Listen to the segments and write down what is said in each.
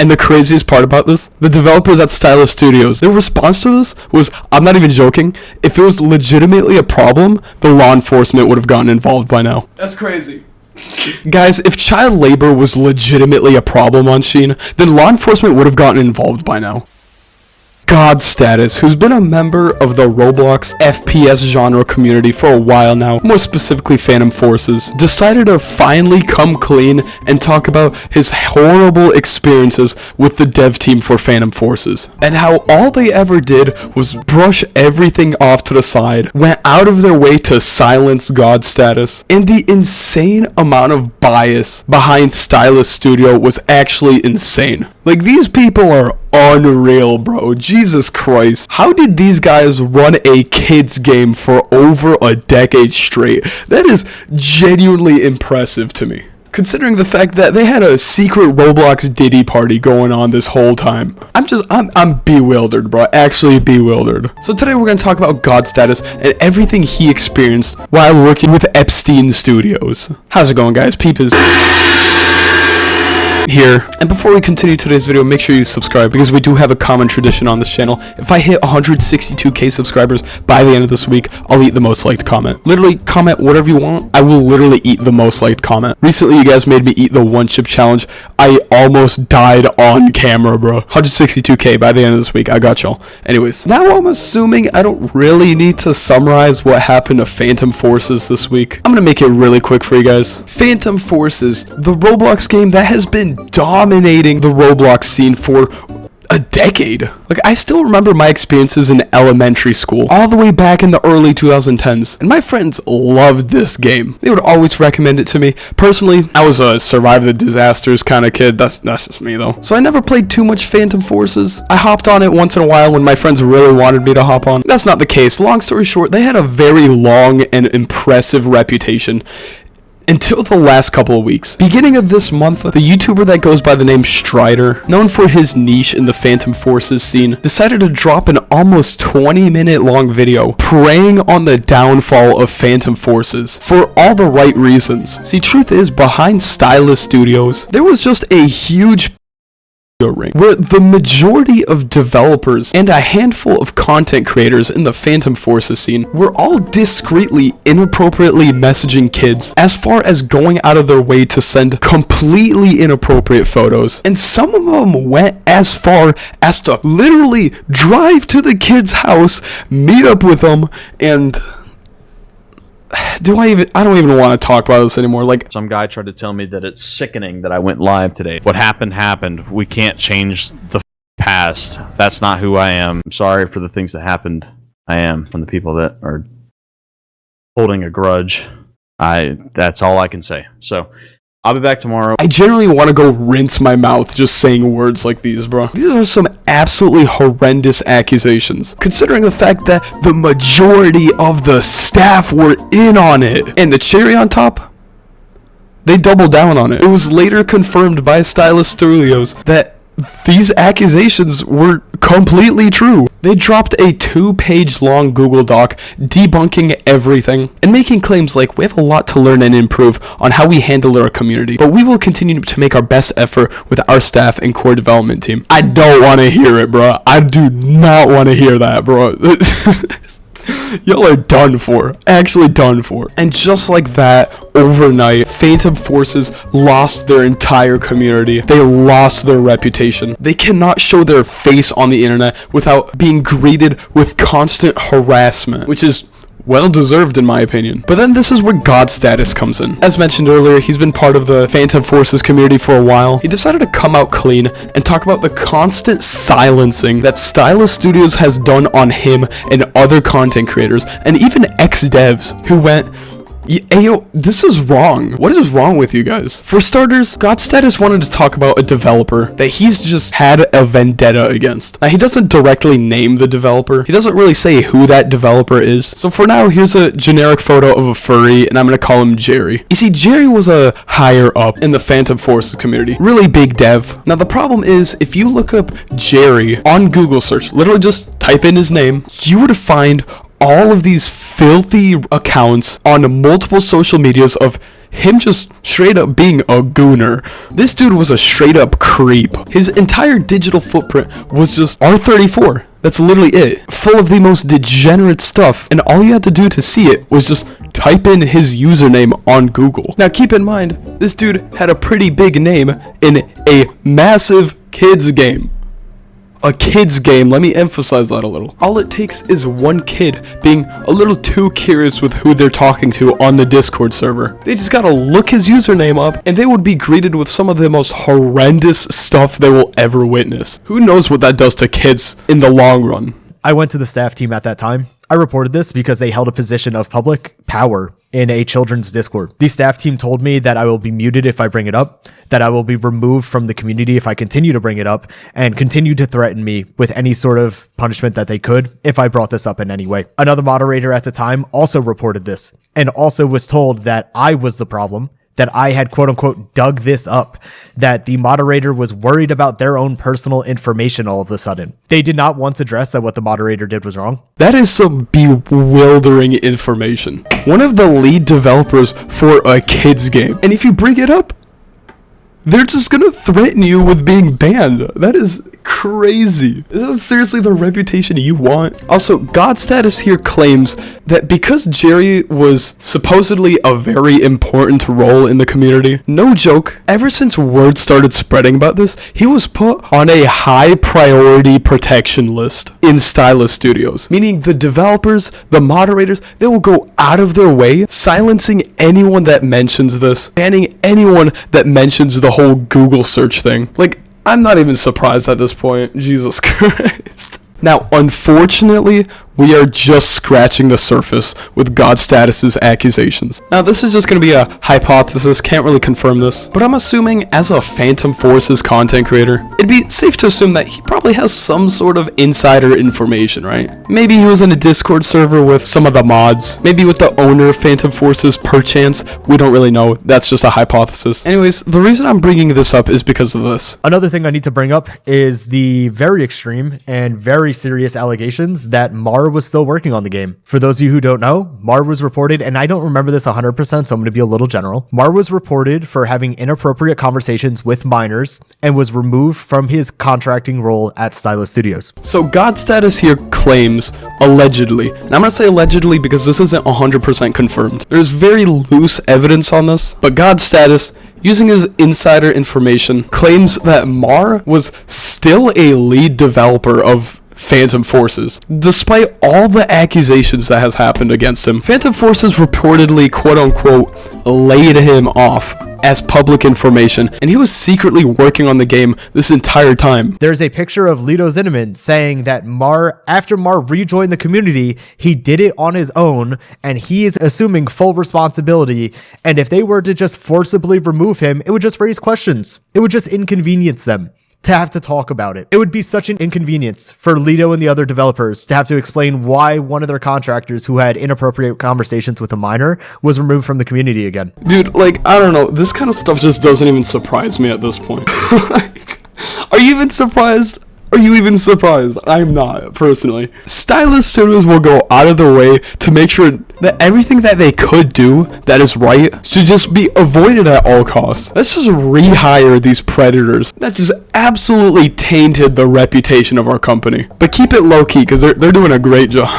And the craziest part about this, the developers at Stylis Studios, their response to this was, I'm not even joking, if it was legitimately a problem, the law enforcement would have gotten involved by now. That's crazy. Guys, if child labor was legitimately a problem on Shein, then law enforcement would have gotten involved by now. Godstatus, who's been a member of the Roblox FPS genre community for a while now, more specifically Phantom Forces, decided to finally come clean and talk about his horrible experiences with the dev team for Phantom Forces, and how all they ever did was brush everything off to the side, went out of their way to silence Godstatus, and the insane amount of bias behind Stylis Studio was actually insane. Like, these people are unreal, bro. Jesus Christ. How did these guys run a kids game for over a decade straight? That is genuinely impressive to me, considering the fact that they had a secret Roblox Diddy party going on this whole time. I'm bewildered, bro. Actually bewildered. So today we're going to talk about Godstatus and everything he experienced while working with Epstein Studios. How's it going, guys? Peep is here. And before we continue today's video, make sure you subscribe, because we do have a common tradition on this channel. If I hit 162k subscribers by the end of this week, I'll eat the most liked comment. Literally, comment whatever you want. I will literally eat the most liked comment. Recently, you guys made me eat the one chip challenge. I almost died on camera, bro. 162k by the end of this week. I got y'all. Anyways, now I'm assuming I don't really need to summarize what happened to Phantom Forces this week. I'm gonna make it really quick for you guys. Phantom Forces, the Roblox game that has been dominating the Roblox scene for a decade. Like, I still remember my experiences in elementary school, all the way back in the early 2010s, and my friends loved this game. They would always recommend it to me. Personally, I was a survive the disasters kind of kid. That's just me, though. So I never played too much Phantom Forces. I hopped on it once in a while when my friends really wanted me to hop on. That's not the case. Long story short, they had a very long and impressive reputation until the last couple of weeks. Beginning of this month, the YouTuber that goes by the name Strider, known for his niche in the Phantom Forces scene, decided to drop an almost 20-minute long video preying on the downfall of Phantom Forces for all the right reasons. See, truth is, behind Stylis Studios, there was just a huge ring where the majority of developers and a handful of content creators in the Phantom Forces scene were all discreetly, inappropriately messaging kids, as far as going out of their way to send completely inappropriate photos. And some of them went as far as to literally drive to the kid's house, meet up with them, and I don't even want to talk about this anymore. Like, some guy tried to tell me that it's sickening that I went live today. What happened. We can't change the past. That's not who I am. I'm sorry for the things that happened. I am. And the people that are holding a grudge. That's all I can say. So, I'll be back tomorrow. I generally want to go rinse my mouth just saying words like these, bro. These are some absolutely horrendous accusations, considering the fact that the majority of the staff were in on it. And the cherry on top, they doubled down on it. It was later confirmed by Stylis Studios that these accusations were completely true. They dropped a 2-page long Google Doc debunking everything and making claims like, we have a lot to learn and improve on how we handle our community, but we will continue to make our best effort with our staff and core development team. I don't want to hear it, bro. I do not want to hear that, bro. Y'all are done for. Actually done for. And just like that, overnight, Phantom Forces lost their entire community. They lost their reputation. They cannot show their face on the internet without being greeted with constant harassment, which is well deserved in my opinion. But then this is where Godstatus comes in. As mentioned earlier, he's been part of the Phantom Forces community for a while. He decided to come out clean and talk about the constant silencing that Stylis Studios has done on him and other content creators, and even ex-devs who went, Ayo, this is wrong. What is wrong with you guys? For starters, Godstatus wanted to talk about a developer that he's just had a vendetta against. Now, he doesn't directly name the developer. He doesn't really say who that developer is. So for now, here's a generic photo of a furry, and I'm gonna call him Jerry. You see, Jerry was a higher up in the Phantom Forces community. Really big dev. Now, the problem is, if you look up Jerry on Google search, literally just type in his name, you would find all of these filthy accounts on multiple social medias of him just straight up being a gooner. This dude was a straight up creep. His entire digital footprint was just R34. That's literally it. Full of the most degenerate stuff, and all you had to do to see it was just type in his username on Google. Now keep in mind, this dude had a pretty big name in a massive kids game. A kid's game, let me emphasize that a little. All it takes is one kid being a little too curious with who they're talking to on the Discord server. They just gotta look his username up, and they would be greeted with some of the most horrendous stuff they will ever witness. Who knows what that does to kids in the long run? I went to the staff team at that time. I reported this because they held a position of public power in a children's Discord. The staff team told me that I will be muted if I bring it up, that I will be removed from the community if I continue to bring it up, and continue to threaten me with any sort of punishment that they could if I brought this up in any way. Another moderator at the time also reported this and also was told that I was the problem, that I had quote unquote dug this up, that the moderator was worried about their own personal information all of a sudden. They did not once address that what the moderator did was wrong. That is some bewildering information. One of the lead developers for a kids game. And if you bring it up, they're just gonna threaten you with being banned. That is crazy. Is that seriously the reputation you want? Also, Godstatus here claims that because Jerry was supposedly a very important role in the community, no joke, ever since word started spreading about this, he was put on a high priority protection list in Stylis Studios, meaning the developers, the moderators, they will go out of their way, silencing anyone that mentions this, banning anyone that mentions the whole Google search thing. Like, I'm not even surprised at this point. Jesus Christ. Now, unfortunately, we are just scratching the surface with Godstatus's accusations. Now, this is just going to be a hypothesis, can't really confirm this, but I'm assuming as a Phantom Forces content creator, it'd be safe to assume that he probably has some sort of insider information, right? Maybe he was in a Discord server with some of the mods, maybe with the owner of Phantom Forces, perchance. We don't really know. That's just a hypothesis. Anyways, the reason I'm bringing this up is because of this. Another thing I need to bring up is the very extreme and very serious allegations that Mar was still working on the game. For those of you who don't know, Mar was reported, and I don't remember this 100%, so I'm going to be a little general. Mar was reported for having inappropriate conversations with minors and was removed from his contracting role at Stylis Studios. So Godstatus here claims, allegedly, and I'm going to say allegedly because this isn't 100% confirmed. There's very loose evidence on this, but Godstatus, using his insider information, claims that Mar was still a lead developer of Phantom Forces, despite all the accusations that has happened against him. Phantom Forces reportedly, quote-unquote, laid him off as public information, and he was secretly working on the game this entire time. There's a picture of Lito Zinnemann saying that after Mar rejoined the community, he did it on his own, and he is assuming full responsibility, and if they were to just forcibly remove him, it would just raise questions. It would just inconvenience them to have to talk about it. It would be such an inconvenience for Lito and the other developers to have to explain why one of their contractors who had inappropriate conversations with a minor was removed from the community again. Dude, like, I don't know, this kind of stuff just doesn't even surprise me at this point. Like, are you even surprised? Are you even surprised? I'm not, personally. Stylis Studios will go out of their way to make sure that everything that they could do that is right should just be avoided at all costs. Let's just rehire these predators. That just absolutely tainted the reputation of our company. But keep it low-key, because they're doing a great job.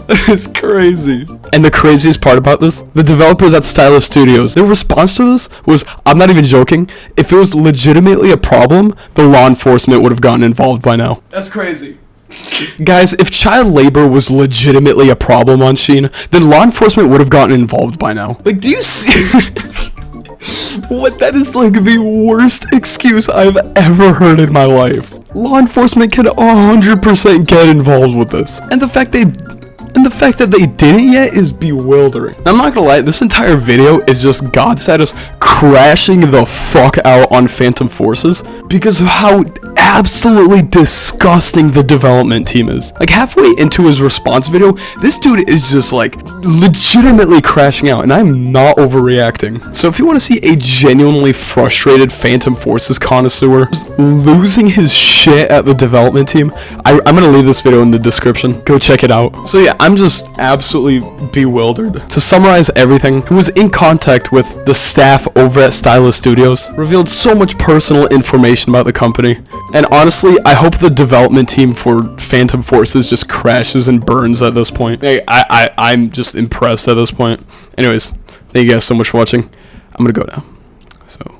It's crazy. And the craziest part about this, the developers at Stylis Studios, their response to this was, I'm not even joking, if it was legitimately a problem, the law enforcement would have gotten involved by now. That's crazy. Guys, if child labor was legitimately a problem on Sheen, then law enforcement would have gotten involved by now. Like, do you see? What? That is like the worst excuse I've ever heard in my life. Law enforcement can 100% get involved with this. And the fact that they didn't yet is bewildering. I'm not gonna lie, this entire video is just Godstatus crashing the fuck out on Phantom Forces because of how absolutely disgusting the development team is. Like, halfway into his response video, this dude is just like legitimately crashing out, and I'm not overreacting. So if you want to see a genuinely frustrated Phantom Forces connoisseur losing his shit at the development team, I'm gonna leave this video in the description. Go check it out. So yeah, I'm just absolutely bewildered. To summarize everything, he was in contact with the staff over at Stylis Studios, revealed so much personal information about the company, and honestly, I hope the development team for Phantom Forces just crashes and burns at this point. I'm just impressed at this point. Anyways, thank you guys so much for watching. I'm gonna go now. So.